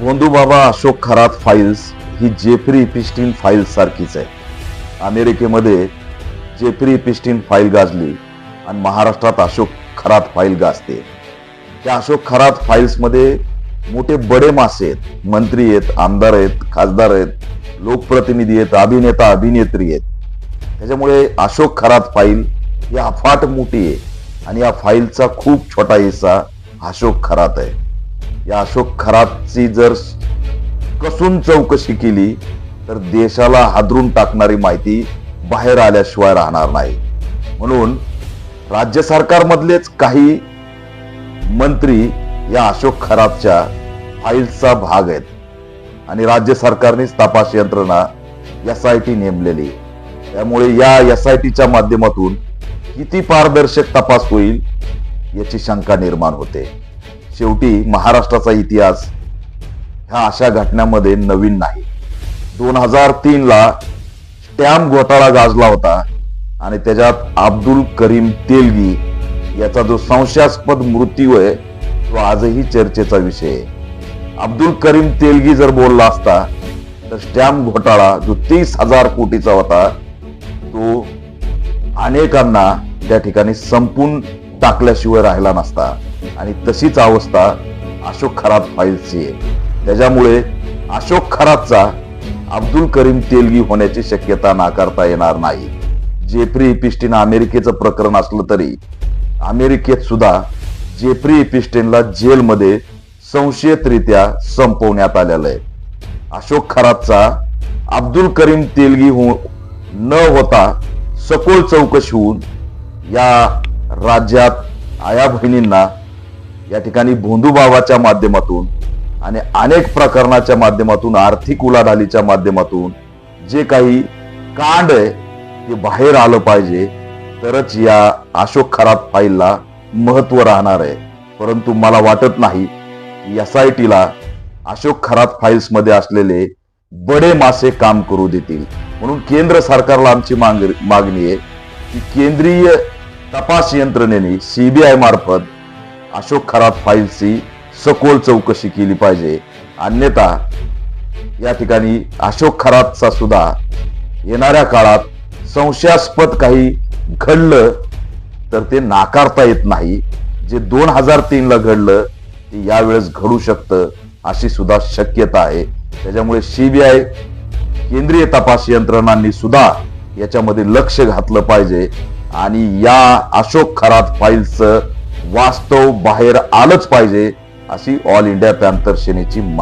भोंदूबाबा Ashok Kharat files ही Jeffrey इप्स्टीन file सारखीच आहे. अमेरिकेमध्ये जेफ्री इप्स्टीन फाईल गाजली आणि महाराष्ट्रात अशोक खरात फाईल गाजते. त्या अशोक खरात फाईल्स मध्ये मोठे बडे मासे आहेत, मंत्री आहेत, आमदार आहेत, खासदार आहेत, लोकप्रतिनिधी आहेत, अभिनेता अभिनेत्री आहेत. त्याच्यामुळे अशोक खरात फाईल ही अफाट मोठी आहे आणि या फाईलचा खूप छोटा हिस्सा अशोक खरात आहे. या अशोक खरातची जर कसून चौकशी केली तर देशाला हादरून टाकणारी माहिती बाहेर आल्याशिवाय राहणार नाही. म्हणून राज्य सरकारमधलेच काही मंत्री या अशोक खरातच्या फाईल्सचा भाग आहेत आणि राज्य सरकारनेच तपास यंत्रणा SIT नेमलेली. त्यामुळे या SITच्या माध्यमातून किती पारदर्शक तपास होईल याची शंका निर्माण होते. शेवटी महाराष्ट्राचा इतिहास ह्या अशा घटनांमध्ये नवीन नाही. 2003 ला स्टॅम्प घोटाळा गाजला होता आणि त्याच्यात अब्दुल करीम तेलगी याचा जो संशयास्पद मृत्यू आहे तो आजही चर्चेचा विषय आहे. अब्दुल करीम तेलगी जर बोलला असता तर स्टॅम्प घोटाळा जो 30,000 कोटीचा होता तो अनेकांना त्या ठिकाणी संपून टाकल्याशिवाय राहिला नसता आणि तशीच अवस्था अशोक खरात फाईल्सची आहे. त्याच्यामुळे अशोक खरातचा अब्दुल करीम तेलगी होण्याची शक्यता नाकारता येणार नाही. जेफ्री इप्स्टीन अमेरिकेचं प्रकरण असलं तरी अमेरिकेत सुद्धा जेफ्री इप्स्टीनला जेलमध्ये संशयितरित्या संपवण्यात आलेलं आहे. अशोक खरातचा अब्दुल करीम तेलगी न होता सखोल चौकशी होऊन या राज्यात आया बहिणींना या ठिकाणी भोंदूबाबाच्या माध्यमातून आणि अनेक प्रकरणाच्या माध्यमातून आर्थिक उलाढालीच्या माध्यमातून जे काही कांड आहे ते बाहेर आलं पाहिजे तरच या अशोक खरात फाईलला महत्व राहणार आहे. परंतु मला वाटत नाही की SITला अशोक खरात फाईल्स मध्ये असलेले बडे मासे काम करू देतील. म्हणून केंद्र सरकारला आमची मागणी आहे की केंद्रीय तपास यंत्रणेने CBI मार्फत अशोक खरात फाईल्सची सखोल चौकशी केली पाहिजे. अन्यथा या ठिकाणी अशोक खरातचा सुद्धा येणाऱ्या काळात संशयास्पद काही घडलं तर ते नाकारता येत नाही. जे 2003 ला घडलं ते यावेळेस घडू शकतं अशी सुद्धा शक्यता आहे. त्याच्यामुळे CBI केंद्रीय तपास यंत्रणांनी सुद्धा याच्यामध्ये लक्ष घातलं पाहिजे आणि या अशोक खरात फाईलचं वास्तव बाहेर आलंच पाहिजे अशी ऑल इंडिया पॅंथर सेनेची